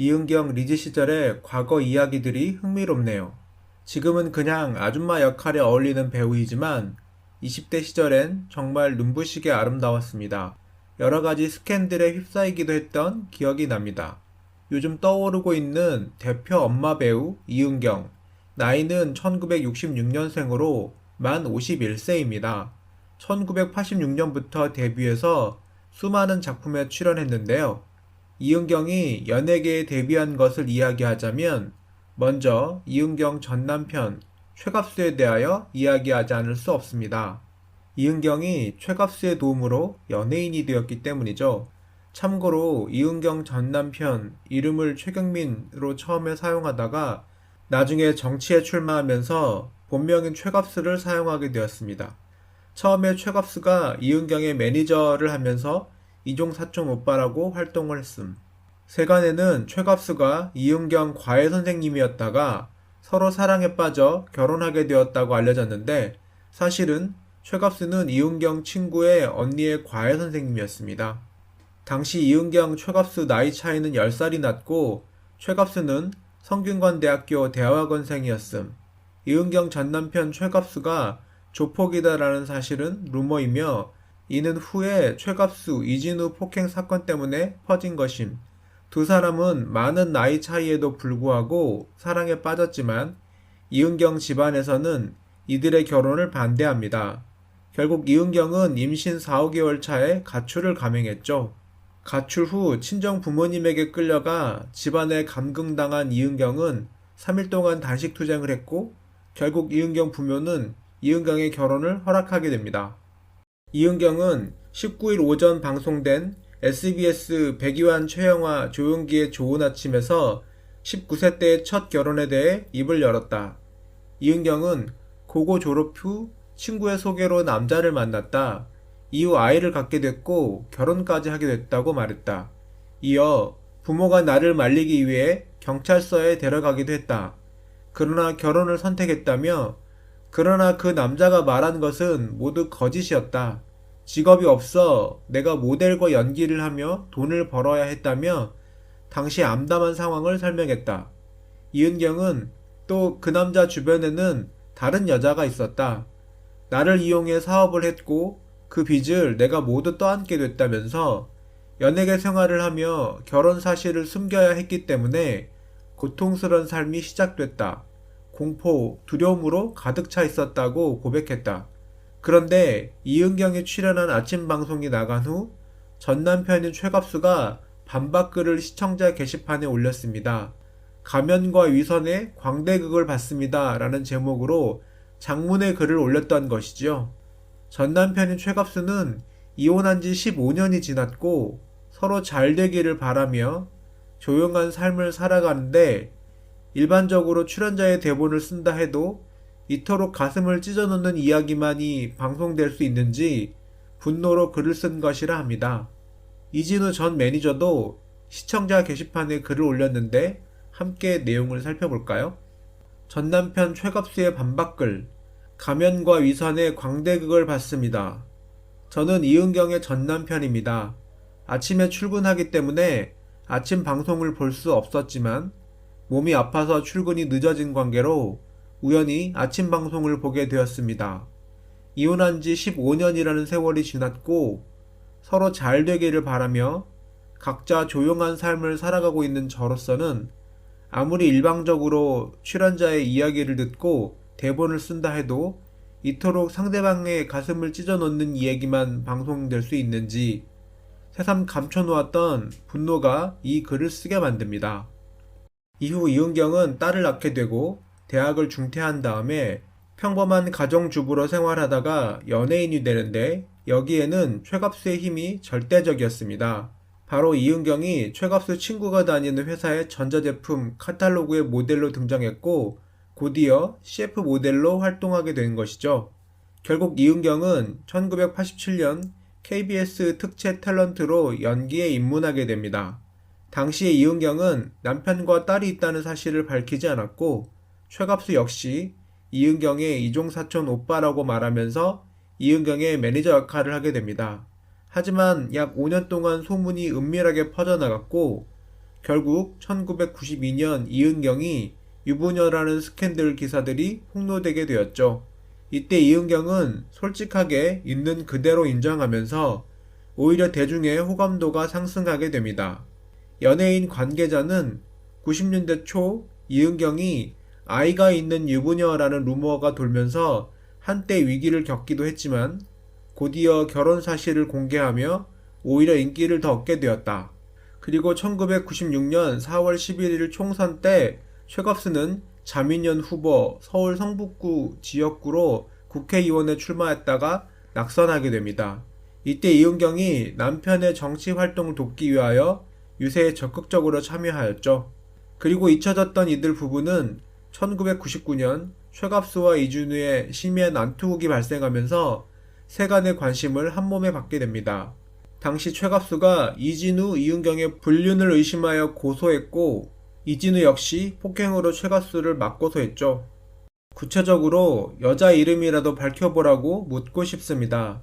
이은경 리즈 시절의 과거 이야기들이 흥미롭네요. 지금은 그냥 아줌마 역할에 어울리는 배우이지만 20대 시절엔 정말 눈부시게 아름다웠습니다. 여러 가지 스캔들에 휩싸이기도 했던 기억이 납니다. 요즘 떠오르고 있는 대표 엄마 배우 이은경. 나이는 1966년생으로 만 51세입니다. 1986년부터 데뷔해서 수많은 작품에 출연했는데요. 이은경이 연예계에 데뷔한 것을 이야기하자면 먼저 이은경 전 남편 최갑수에 대하여 이야기하지 않을 수 없습니다. 이은경이 최갑수의 도움으로 연예인이 되었기 때문이죠. 참고로 이은경 전 남편 이름을 최경민으로 처음에 사용하다가 나중에 정치에 출마하면서 본명인 최갑수를 사용하게 되었습니다. 처음에 최갑수가 이은경의 매니저를 하면서 이종사촌 오빠라고 활동을 했음. 세간에는 최갑수가 이은경 과외 선생님이었다가 서로 사랑에 빠져 결혼하게 되었다고 알려졌는데 사실은 최갑수는 이은경 친구의 언니의 과외 선생님이었습니다. 당시 이은경 최갑수 나이 차이는 10살이 났고 최갑수는 성균관대학교 대학원생이었음. 이은경 전 남편 최갑수가 조폭이다라는 사실은 루머이며 이는 후에 최갑수, 이진우 폭행 사건 때문에 퍼진 것임. 두 사람은 많은 나이 차이에도 불구하고 사랑에 빠졌지만 이은경 집안에서는 이들의 결혼을 반대합니다. 결국 이은경은 임신 4, 5개월 차에 가출을 감행했죠. 가출 후 친정 부모님에게 끌려가 집안에 감금당한 이은경은 3일 동안 단식 투쟁을 했고 결국 이은경 부모는 이은경의 결혼을 허락하게 됩니다. 이은경은 19일 오전 방송된 SBS 백이환 최영화 조용기의 좋은 아침에서 19세 때의 첫 결혼에 대해 입을 열었다. 이은경은 고고 졸업 후 친구의 소개로 남자를 만났다. 이후 아이를 갖게 됐고 결혼까지 하게 됐다고 말했다. 이어 부모가 나를 말리기 위해 경찰서에 데려가기도 했다. 그러나 결혼을 선택했다며 그러나 그 남자가 말한 것은 모두 거짓이었다. 직업이 없어 내가 모델과 연기를 하며 돈을 벌어야 했다며 당시 암담한 상황을 설명했다. 이은경은 또 그 남자 주변에는 다른 여자가 있었다. 나를 이용해 사업을 했고 그 빚을 내가 모두 떠안게 됐다면서 연예계 생활을 하며 결혼 사실을 숨겨야 했기 때문에 고통스러운 삶이 시작됐다. 공포, 두려움으로 가득 차 있었다고 고백했다. 그런데 이은경이 출연한 아침 방송이 나간 후 전 남편인 최갑수가 반박글을 시청자 게시판에 올렸습니다. 가면과 위선의 광대극을 받습니다. 라는 제목으로 장문의 글을 올렸던 것이지요. 전 남편인 최갑수는 이혼한 지 15년이 지났고 서로 잘 되기를 바라며 조용한 삶을 살아가는데 일반적으로 출연자의 대본을 쓴다 해도 이토록 가슴을 찢어놓는 이야기만이 방송될 수 있는지 분노로 글을 쓴 것이라 합니다. 이진우 전 매니저도 시청자 게시판에 글을 올렸는데 함께 내용을 살펴볼까요? 전 남편 최갑수의 반박글. 가면과 위선의 광대극을 받습니다. 저는 이은경의 전 남편입니다. 아침에 출근하기 때문에 아침 방송을 볼 수 없었지만 몸이 아파서 출근이 늦어진 관계로 우연히 아침 방송을 보게 되었습니다. 이혼한 지 15년이라는 세월이 지났고 서로 잘 되기를 바라며 각자 조용한 삶을 살아가고 있는 저로서는 아무리 일방적으로 출연자의 이야기를 듣고 대본을 쓴다 해도 이토록 상대방의 가슴을 찢어놓는 이야기만 방송될 수 있는지 새삼 감춰놓았던 분노가 이 글을 쓰게 만듭니다. 이후 이은경은 딸을 낳게 되고 대학을 중퇴한 다음에 평범한 가정주부로 생활하다가 연예인이 되는데 여기에는 최갑수의 힘이 절대적이었습니다. 바로 이은경이 최갑수 친구가 다니는 회사의 전자제품 카탈로그의 모델로 등장했고 곧이어 CF 모델로 활동하게 된 것이죠. 결국 이은경은 1987년 KBS 특채 탤런트로 연기에 입문하게 됩니다. 당시에 이은경은 남편과 딸이 있다는 사실을 밝히지 않았고 최갑수 역시 이은경의 이종사촌 오빠라고 말하면서 이은경의 매니저 역할을 하게 됩니다. 하지만 약 5년 동안 소문이 은밀하게 퍼져나갔고 결국 1992년 이은경이 유부녀라는 스캔들 기사들이 폭로되게 되었죠. 이때 이은경은 솔직하게 있는 그대로 인정하면서 오히려 대중의 호감도가 상승하게 됩니다. 연예인 관계자는 90년대 초 이은경이 아이가 있는 유부녀라는 루머가 돌면서 한때 위기를 겪기도 했지만 곧이어 결혼 사실을 공개하며 오히려 인기를 더 얻게 되었다. 그리고 1996년 4월 11일 총선 때 최갑수는 자민련 후보 서울 성북구 지역구로 국회의원에 출마했다가 낙선하게 됩니다. 이때 이은경이 남편의 정치 활동을 돕기 위하여 유세에 적극적으로 참여하였죠. 그리고 잊혀졌던 이들 부부는 1999년 최갑수와 이진우의 심야 난투극이 발생하면서 세간의 관심을 한몸에 받게 됩니다. 당시 최갑수가 이진우, 이은경의 불륜을 의심하여 고소했고 이진우 역시 폭행으로 최갑수를 맞고소했죠. 구체적으로 여자 이름이라도 밝혀보라고 묻고 싶습니다.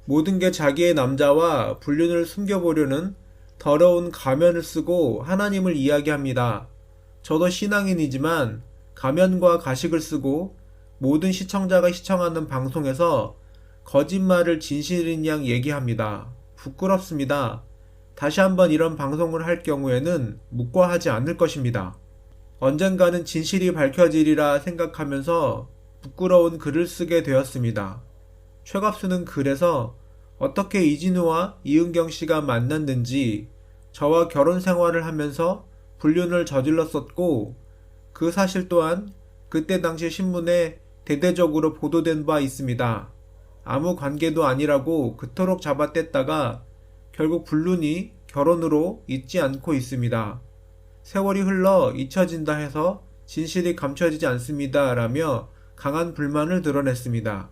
모든 게 자기의 남자와 불륜을 숨겨보려는 더러운 가면을 쓰고 하나님을 이야기합니다. 저도 신앙인이지만 가면과 가식을 쓰고 모든 시청자가 시청하는 방송에서 거짓말을 진실인 양 얘기합니다. 부끄럽습니다. 다시 한번 이런 방송을 할 경우에는 묵과하지 않을 것입니다. 언젠가는 진실이 밝혀지리라 생각하면서 부끄러운 글을 쓰게 되었습니다. 최갑수는 그래서 어떻게 이진우와 이은경 씨가 만났는지, 저와 결혼 생활을 하면서 불륜을 저질렀었고 그 사실 또한 그때 당시 신문에 대대적으로 보도된 바 있습니다. 아무 관계도 아니라고 그토록 잡아댔다가 결국 불륜이 결혼으로 잊지 않고 있습니다. 세월이 흘러 잊혀진다 해서 진실이 감춰지지 않습니다. 라며 강한 불만을 드러냈습니다.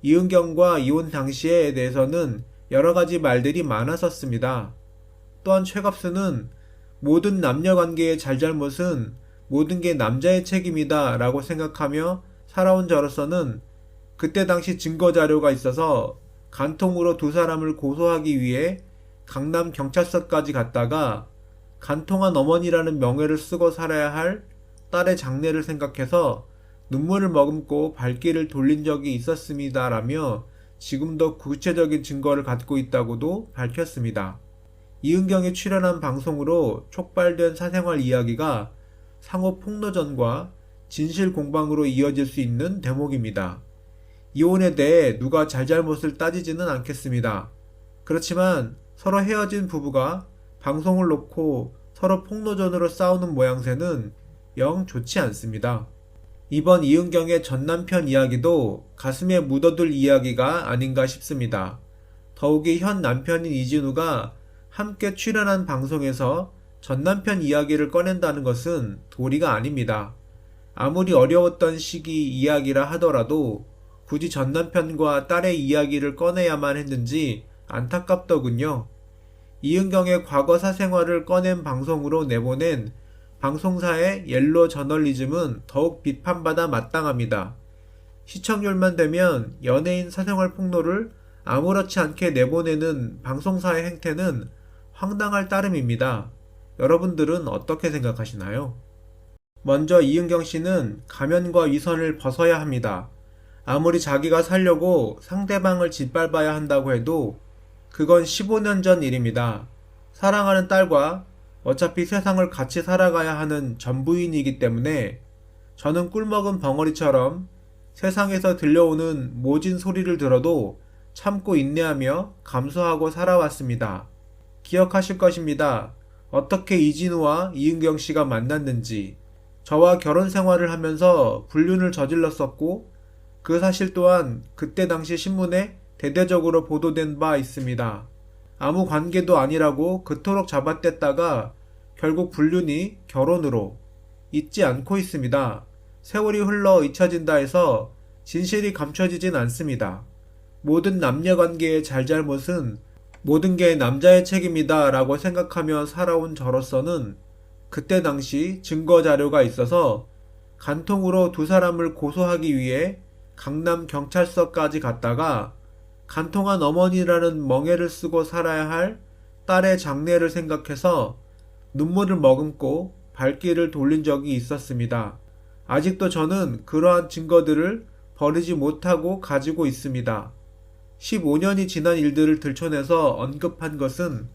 이은경과 이혼 당시에 대해서는 여러 가지 말들이 많았었습니다. 또한 최갑수는 모든 남녀관계의 잘잘못은 모든 게 남자의 책임이다 라고 생각하며 살아온 저로서는 그때 당시 증거자료가 있어서 간통으로 두 사람을 고소하기 위해 강남 경찰서까지 갔다가 간통한 어머니라는 명예를 쓰고 살아야 할 딸의 장래를 생각해서 눈물을 머금고 발길을 돌린 적이 있었습니다. 라며 지금도 구체적인 증거를 갖고 있다고도 밝혔습니다. 이은경이 출연한 방송으로 촉발된 사생활 이야기가 상호 폭로전과 진실 공방으로 이어질 수 있는 대목입니다. 이혼에 대해 누가 잘잘못을 따지지는 않겠습니다. 그렇지만 서로 헤어진 부부가 방송을 놓고 서로 폭로전으로 싸우는 모양새는 영 좋지 않습니다. 이번 이은경의 전남편 이야기도 가슴에 묻어둘 이야기가 아닌가 싶습니다. 더욱이 현 남편인 이진우가 함께 출연한 방송에서 전남편 이야기를 꺼낸다는 것은 도리가 아닙니다. 아무리 어려웠던 시기 이야기라 하더라도 굳이 전남편과 딸의 이야기를 꺼내야만 했는지 안타깝더군요. 이은경의 과거 사생활을 꺼낸 방송으로 내보낸 방송사의 옐로 저널리즘은 더욱 비판받아 마땅합니다. 시청률만 되면 연예인 사생활 폭로를 아무렇지 않게 내보내는 방송사의 행태는 황당할 따름입니다. 여러분들은 어떻게 생각하시나요? 먼저 이은경 씨는 가면과 위선을 벗어야 합니다. 아무리 자기가 살려고 상대방을 짓밟아야 한다고 해도 그건 15년 전 일입니다. 사랑하는 딸과 어차피 세상을 같이 살아가야 하는 전부인이기 때문에 저는 꿀먹은 벙어리처럼 세상에서 들려오는 모진 소리를 들어도 참고 인내하며 감수하고 살아왔습니다. 기억하실 것입니다. 어떻게 이진우와 이은경 씨가 만났는지, 저와 결혼 생활을 하면서 불륜을 저질렀었고 그 사실 또한 그때 당시 신문에 대대적으로 보도된 바 있습니다. 아무 관계도 아니라고 그토록 잡아댔다가 결국 불륜이 결혼으로 잊지 않고 있습니다. 세월이 흘러 잊혀진다 해서 진실이 감춰지진 않습니다. 모든 남녀관계의 잘잘못은 모든 게 남자의 책임이다 라고 생각하며 살아온 저로서는 그때 당시 증거 자료가 있어서 간통으로 두 사람을 고소하기 위해 강남 경찰서까지 갔다가 간통한 어머니라는 멍에를 쓰고 살아야 할 딸의 장래를 생각해서 눈물을 머금고 발길을 돌린 적이 있었습니다. 아직도 저는 그러한 증거들을 버리지 못하고 가지고 있습니다. 15년이 지난 일들을 들춰내서 언급한 것은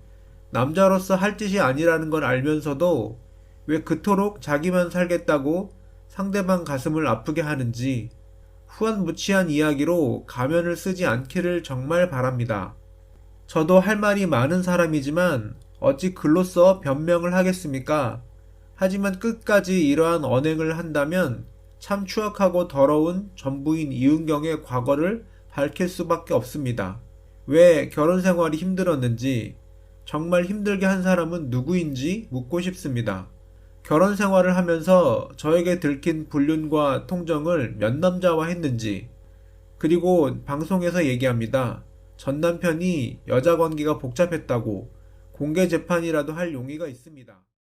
남자로서 할 짓이 아니라는 걸 알면서도 왜 그토록 자기만 살겠다고 상대방 가슴을 아프게 하는지 후한무치한 이야기로 가면을 쓰지 않기를 정말 바랍니다. 저도 할 말이 많은 사람이지만 어찌 글로써 변명을 하겠습니까? 하지만 끝까지 이러한 언행을 한다면 참 추악하고 더러운 전부인 이은경의 과거를 밝힐 수밖에 없습니다. 왜 결혼 생활이 힘들었는지, 정말 힘들게 한 사람은 누구인지 묻고 싶습니다. 결혼 생활을 하면서 저에게 들킨 불륜과 통정을 몇 남자와 했는지, 그리고 방송에서 얘기합니다. 전 남편이 여자 관계가 복잡했다고 공개 재판이라도 할 용의가 있습니다.